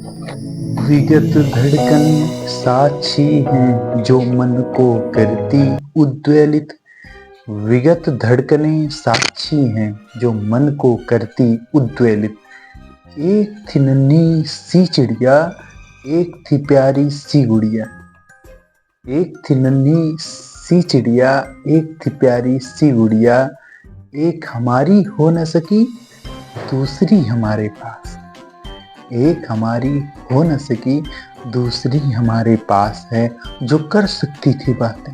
विगत धड़कनें साक्षी हैं जो मन को करती उद्वेलित। विगत धड़कनें साक्षी हैं जो मन को करती उद्वेलित। एक थी नन्ही सी चिड़िया, एक थी प्यारी सी गुड़िया। एक थी नन्ही सी चिड़िया, एक थी प्यारी सी गुड़िया। एक हमारी हो न सकी, दूसरी हमारे पास। एक हमारी हो न सकी, दूसरी हमारे पास है। जो कर सकती थी बातें,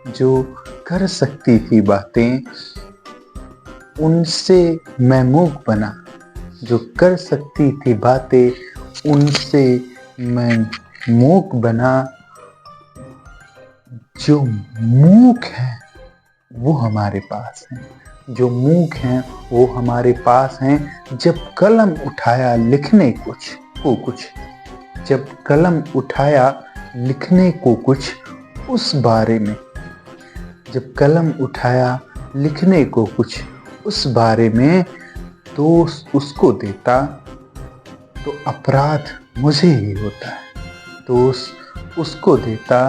जो कर सकती थी बातें, उनसे मैं मूक बना। जो कर सकती थी बातें, उनसे मैं मूक बना। जो मूक है वो हमारे पास है, जो मूक हैं वो हमारे पास हैं। जब कलम उठाया लिखने कुछ, जब कलम उठाया लिखने को कुछ उस बारे में। जब कलम उठाया लिखने को कुछ उस बारे में, दोष उसको देता तो अपराध मुझे ही होता है। दोष उसको देता,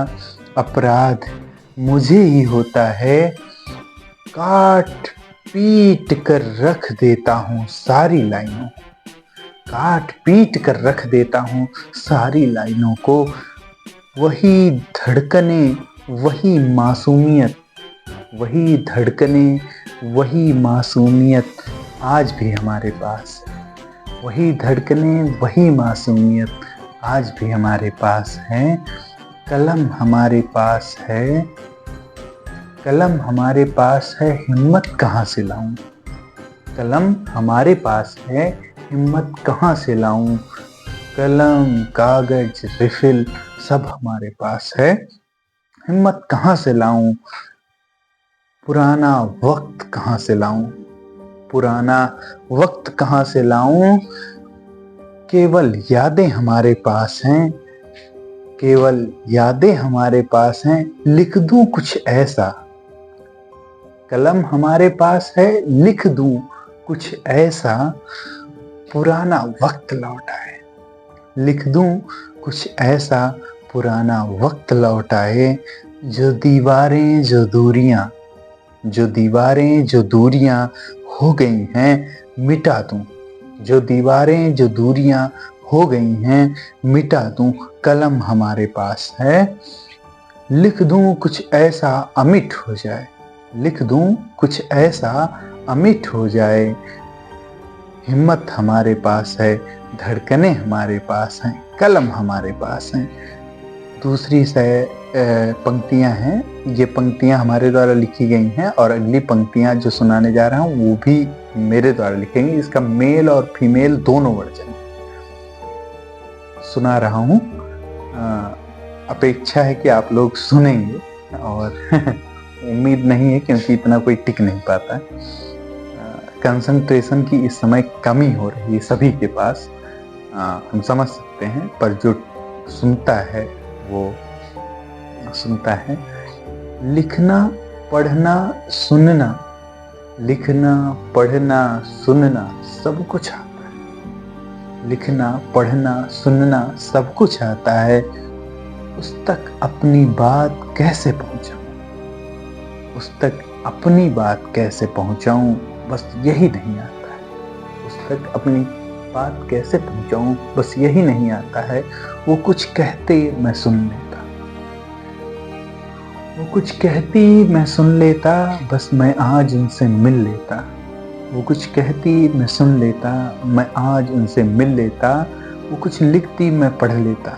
अपराध मुझे ही होता है। काट पीट कर रख देता हूँ सारी लाइनों, काट पीट कर रख देता हूँ सारी लाइनों को। वही धड़कने, वही मासूमियत, वही धड़कने, वही मासूमियत आज भी हमारे पास है। वही धड़कने, वही मासूमियत आज भी हमारे पास है। कलम हमारे पास है, कलम हमारे पास है, हिम्मत कहाँ से लाऊं। कलम हमारे पास है, हिम्मत कहाँ से लाऊं। कलम, कागज, रिफिल सब हमारे पास है, हिम्मत कहाँ से लाऊं। पुराना वक्त कहाँ से लाऊं, पुराना वक्त कहाँ से लाऊं। केवल यादें हमारे पास हैं, केवल यादें हमारे पास हैं। लिख दूं कुछ ऐसा, कलम हमारे पास है, लिख दूं कुछ ऐसा पुराना वक्त लौट आए। लिख दूं कुछ ऐसा पुराना वक्त लौट आए। जो दीवारें, जो दूरियां, जो दीवारें, जो दूरियां हो गई हैं मिटा दूं। जो दीवारें, जो दूरियां हो गई हैं मिटा दूं। कलम हमारे पास है, लिख दूं कुछ ऐसा अमिट हो जाए। लिख दूं कुछ ऐसा अमिट हो जाए। हिम्मत हमारे पास है, धड़कनें हमारे पास हैं, कलम हमारे पास हैं। दूसरी पंक्तियां हैं, ये पंक्तियां हमारे द्वारा लिखी गई हैं और अगली पंक्तियां जो सुनाने जा रहा हूँ वो भी मेरे द्वारा लिखी गई। इसका मेल और फीमेल दोनों वर्जन सुना रहा हूँ। अपेक्षा है कि आप लोग सुनेंगे और उम्मीद नहीं है क्योंकि इतना कोई टिक नहीं पाता। कंसंट्रेशन की इस समय कमी हो रही है सभी के पास, हम समझ सकते हैं, पर जो सुनता है वो सुनता है। लिखना, पढ़ना, सुनना, लिखना, पढ़ना, सुनना सब कुछ आता है। लिखना, पढ़ना, सुनना सब कुछ आता है। उस तक अपनी बात कैसे पहुंचाऊं, उस तक अपनी बात कैसे पहुंचाऊं, बस यही नहीं आता है। उस तक अपनी बात कैसे पहुंचाऊं, बस यही नहीं आता है। वो कुछ कहते मैं सुन लेता, वो कुछ कहती मैं सुन लेता, बस मैं आज उनसे मिल लेता। वो कुछ कहती मैं सुन लेता, मैं आज उनसे मिल लेता। वो कुछ लिखती मैं पढ़ लेता,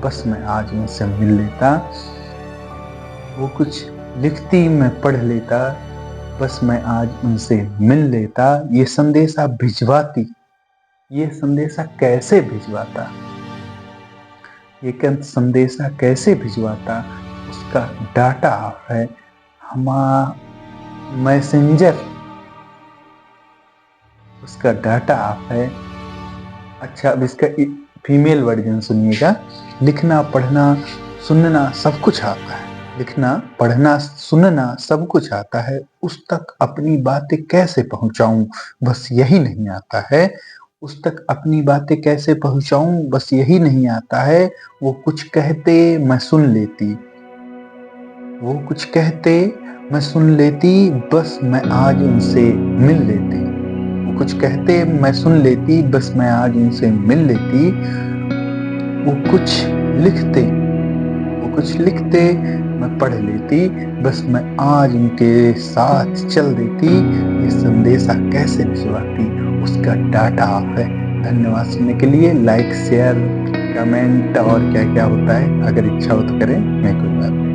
बस मैं आज उनसे मिल लेता। वो कुछ लिखती मैं पढ़ लेता, बस मैं आज उनसे मिल लेता। ये संदेशा भिजवाती, ये संदेशा कैसे भिजवाता, ये संदेशा कैसे भिजवाता, उसका डाटा ऑफ है। हमारा मैसेंजर, उसका डाटा ऑफ है। अच्छा, अब इसका फीमेल वर्जन सुनिएगा। लिखना, पढ़ना, सुनना सब कुछ आता है। लिखना, पढ़ना, सुनना सब कुछ आता है। उस तक अपनी बातें कैसे पहुंचाऊं, बस यही नहीं आता है। उस तक अपनी बातें कैसे पहुँचाऊँ बस यही नहीं आता है। वो कुछ कहते मैं सुन लेती, वो कुछ कहते मैं सुन लेती, बस मैं आज उनसे मिल लेती। वो कुछ कहते मैं सुन लेती, बस मैं आज उनसे मिल लेती। वो कुछ लिखते वो कुछ लिखते मैं पढ़ लेती, बस मैं आज उनके साथ चल देती। ये संदेशा कैसे भिजवाती, उसका डाटा ऑफ है। धन्यवाद सुनने के लिए। लाइक, शेयर, कमेंट और क्या-क्या होता है, अगर इच्छा हो तो करें, नहीं कोई बात नहीं।